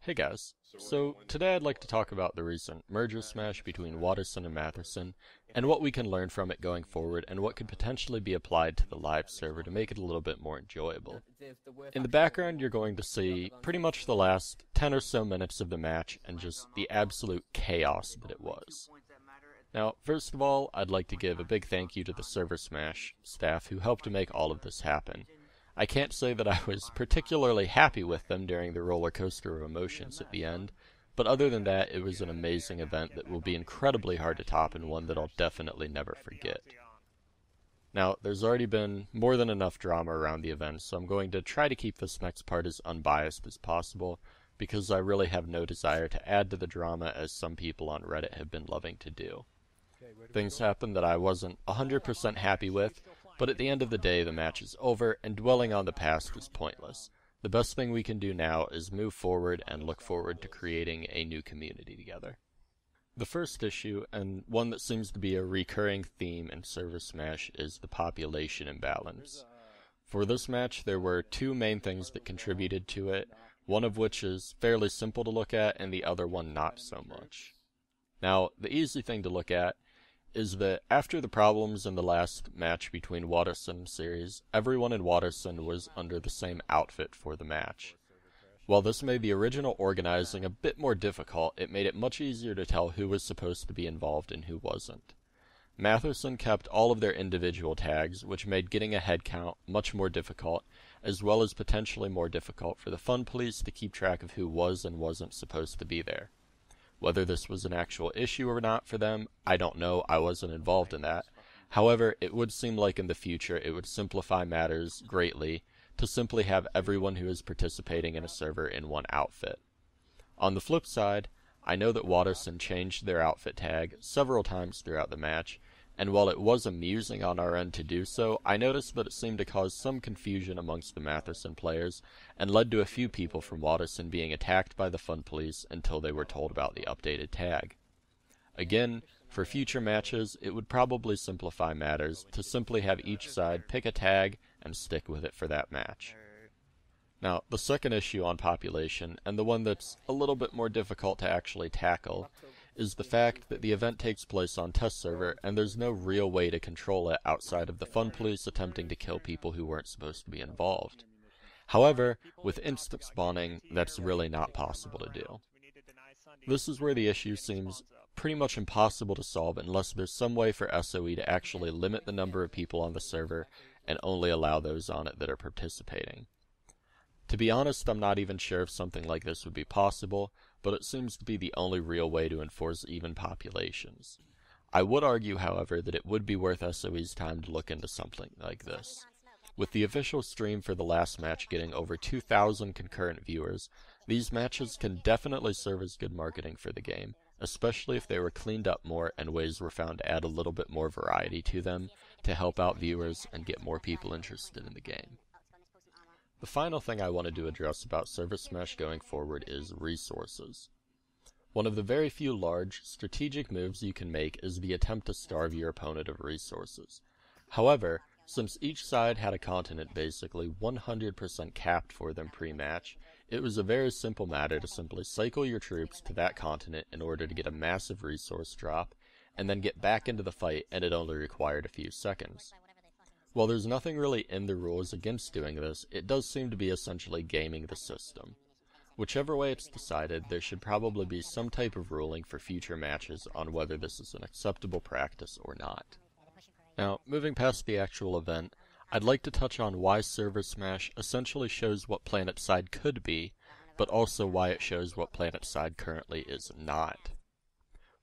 Hey guys, so today I'd like to talk about the recent MergerSmash between Watterson and Matherson, and what we can learn from it going forward, and what could potentially be applied to the live server to make it a little bit more enjoyable. In the background, you're going to see pretty much the last 10 or so minutes of the match, and just the absolute chaos that it was. Now, first of all, I'd like to give a big thank you to the MergerSmash staff who helped to make all of this happen. I can't say that I was particularly happy with them during the roller coaster of emotions at the end, but other than that, it was an amazing event that will be incredibly hard to top and one that I'll definitely never forget. Now, there's already been more than enough drama around the event, so I'm going to try to keep this next part as unbiased as possible, because I really have no desire to add to the drama as some people on Reddit have been loving to do. Things happened that I wasn't 100% happy with, but at the end of the day, the match is over, and dwelling on the past is pointless. The best thing we can do now is move forward and look forward to creating a new community together. The first issue, and one that seems to be a recurring theme in MergerSmash, is the population imbalance. For this match, there were two main things that contributed to it, one of which is fairly simple to look at, and the other one not so much. Now, the easy thing to look at is that after the problems in the last match between Watterson series, everyone in Watterson was under the same outfit for the match. While this made the original organizing a bit more difficult, it made it much easier to tell who was supposed to be involved and who wasn't. Matherson kept all of their individual tags, which made getting a head count much more difficult, as well as potentially more difficult for the fun police to keep track of who was and wasn't supposed to be there. Whether this was an actual issue or not for them, I don't know, I wasn't involved in that. However, it would seem like in the future it would simplify matters greatly to simply have everyone who is participating in a server in one outfit. On the flip side, I know that Watterson changed their outfit tag several times throughout the match, and while it was amusing on our end to do so, I noticed that it seemed to cause some confusion amongst the Matherson players, and led to a few people from Watterson being attacked by the fun police until they were told about the updated tag. Again, for future matches, it would probably simplify matters to simply have each side pick a tag and stick with it for that match. Now, the second issue on population, and the one that's a little bit more difficult to actually tackle, is the fact that the event takes place on test server and there's no real way to control it outside of the fun police attempting to kill people who weren't supposed to be involved. However, with instant spawning, that's really not possible to do. This is where the issue seems pretty much impossible to solve unless there's some way for SOE to actually limit the number of people on the server and only allow those on it that are participating. To be honest, I'm not even sure if something like this would be possible, but it seems to be the only real way to enforce even populations. I would argue, however, that it would be worth SOE's time to look into something like this. With the official stream for the last match getting over 2,000 concurrent viewers, these matches can definitely serve as good marketing for the game, especially if they were cleaned up more and ways were found to add a little bit more variety to them to help out viewers and get more people interested in the game. The final thing I wanted to address about MergerSmash going forward is resources. One of the very few large, strategic moves you can make is the attempt to starve your opponent of resources. However, since each side had a continent basically 100% capped for them pre-match, it was a very simple matter to simply cycle your troops to that continent in order to get a massive resource drop, and then get back into the fight, and it only required a few seconds. While there's nothing really in the rules against doing this, it does seem to be essentially gaming the system. Whichever way it's decided, there should probably be some type of ruling for future matches on whether this is an acceptable practice or not. Now, moving past the actual event, I'd like to touch on why MergerSmash essentially shows what Planetside could be, but also why it shows what Planetside currently is not.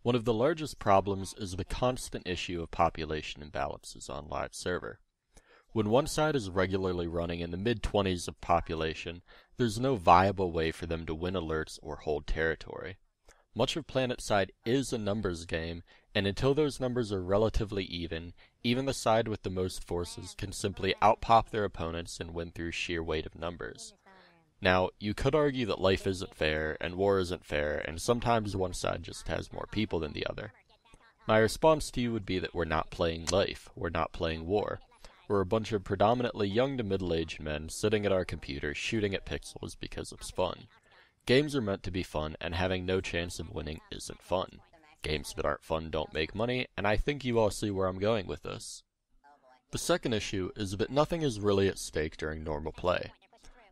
One of the largest problems is the constant issue of population imbalances on live server. When one side is regularly running in the mid-20s of population, there's no viable way for them to win alerts or hold territory. Much of Planetside is a numbers game, and until those numbers are relatively even the side with the most forces can simply outpop their opponents and win through sheer weight of numbers. Now, you could argue that life isn't fair, and war isn't fair, and sometimes one side just has more people than the other. My response to you would be that we're not playing life, we're not playing war. We're a bunch of predominantly young to middle-aged men sitting at our computers shooting at pixels because it's fun. Games are meant to be fun, and having no chance of winning isn't fun. Games that aren't fun don't make money, and I think you all see where I'm going with this. The second issue is that nothing is really at stake during normal play.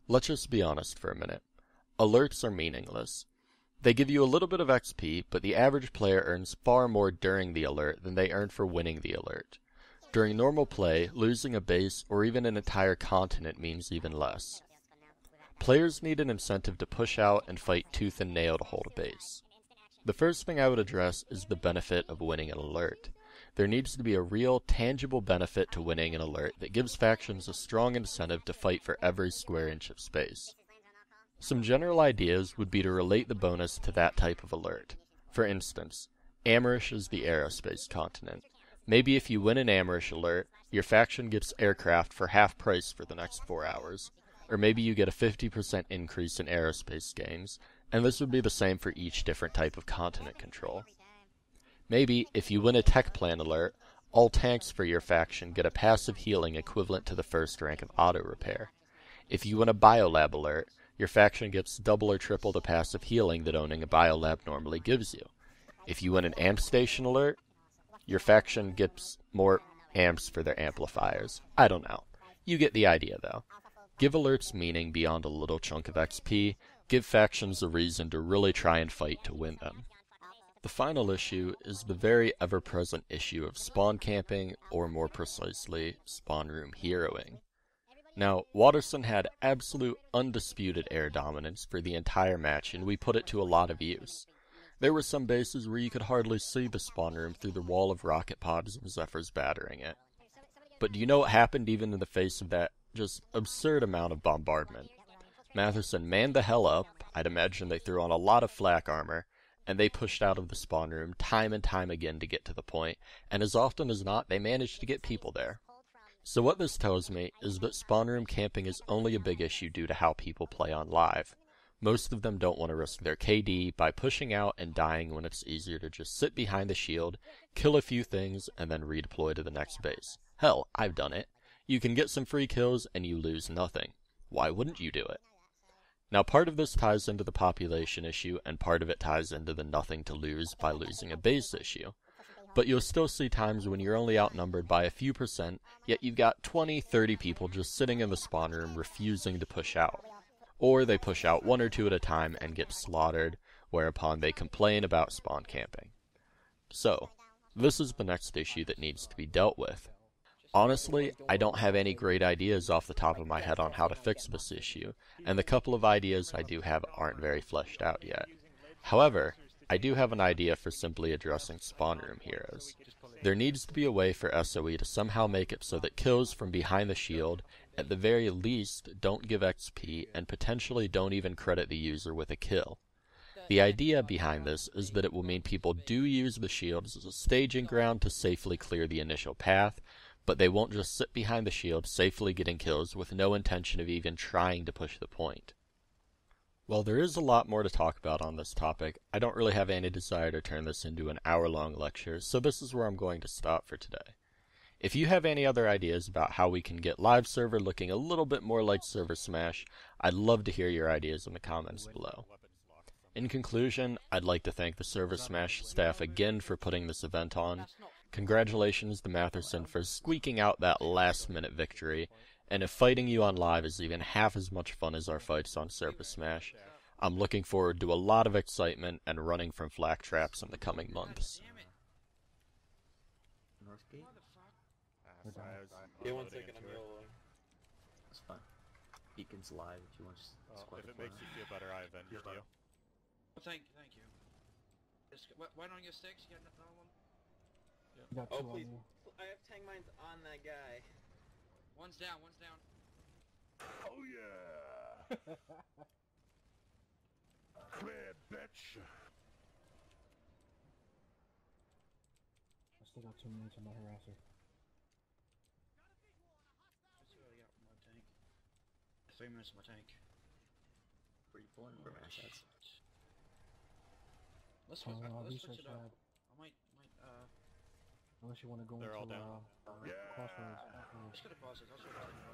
Let's just be honest for a minute. Alerts are meaningless. They give you a little bit of XP, but the average player earns far more during the alert than they earn for winning the alert. During normal play, losing a base or even an entire continent means even less. Players need an incentive to push out and fight tooth and nail to hold a base. The first thing I would address is the benefit of winning an alert. There needs to be a real, tangible benefit to winning an alert that gives factions a strong incentive to fight for every square inch of space. Some general ideas would be to relate the bonus to that type of alert. For instance, Amerish is the aerospace continent. Maybe if you win an Amerish alert, your faction gets aircraft for half price for the next 4 hours. Or maybe you get a 50% increase in aerospace gains, and this would be the same for each different type of continent control. Maybe, if you win a tech plan alert, all tanks for your faction get a passive healing equivalent to the first rank of auto repair. If you win a biolab alert, your faction gets double or triple the passive healing that owning a biolab normally gives you. If you win an amp station alert, your faction gets more amps for their amplifiers. I don't know. You get the idea though. Give alerts meaning beyond a little chunk of XP, give factions a reason to really try and fight to win them. The final issue is the very ever-present issue of spawn camping, or more precisely, spawn room heroing. Now, Waterson had absolute undisputed air dominance for the entire match, and we put it to a lot of use. There were some bases where you could hardly see the spawn room through the wall of rocket pods and Zephyrs battering it. But do you know what happened even in the face of that just absurd amount of bombardment? Matheson manned the hell up, I'd imagine they threw on a lot of flak armor, and they pushed out of the spawn room time and time again to get to the point, and as often as not, they managed to get people there. So what this tells me is that spawn room camping is only a big issue due to how people play on live. Most of them don't want to risk their KD by pushing out and dying when it's easier to just sit behind the shield, kill a few things, and then redeploy to the next base. Hell, I've done it. You can get some free kills and you lose nothing. Why wouldn't you do it? Now part of this ties into the population issue, and part of it ties into the nothing to lose by losing a base issue. But you'll still see times when you're only outnumbered by a few percent, yet you've got 20-30 people just sitting in the spawn room refusing to push out. Or they push out 1 or 2 at a time and get slaughtered, whereupon they complain about spawn camping. So, this is the next issue that needs to be dealt with. Honestly, I don't have any great ideas off the top of my head on how to fix this issue, and the couple of ideas I do have aren't very fleshed out yet. However, I do have an idea for simply addressing spawn room heroes. There needs to be a way for SOE to somehow make it so that kills from behind the shield, at the very least, don't give XP and potentially don't even credit the user with a kill. The idea behind this is that it will mean people do use the shields as a staging ground to safely clear the initial path, but they won't just sit behind the shield safely getting kills with no intention of even trying to push the point. While there is a lot more to talk about on this topic, I don't really have any desire to turn this into an hour-long lecture, so this is where I'm going to stop for today. If you have any other ideas about how we can get live server looking a little bit more like MergerSmash, I'd love to hear your ideas in the comments below. In conclusion, I'd like to thank the MergerSmash staff again for putting this event on. Congratulations to Matheson for squeaking out that last-minute victory, and if fighting you on live is even half as much fun as our fights on MergerSmash, I'm looking forward to a lot of excitement and running from flak traps in the coming months. Yeah, 1 second, I'm yellow. That's fine. Beacon's live if you want to squat If it makes you feel better, I avenged you. Well, thank you. Why don't you get sticks? You got another one? Oh, please. I have tank mines on that guy. One's down, one's down. Oh yeah! Clear, bitch! I still got 2 minutes on my harasser. Let's see what I got from my tank. 3 minutes on my tank. Where you pulling from assets? Let's So, switch research it up. lab. I might, unless you want to go They're all into down. crossroads afterwards. let's go to crossroads. I'll switch it.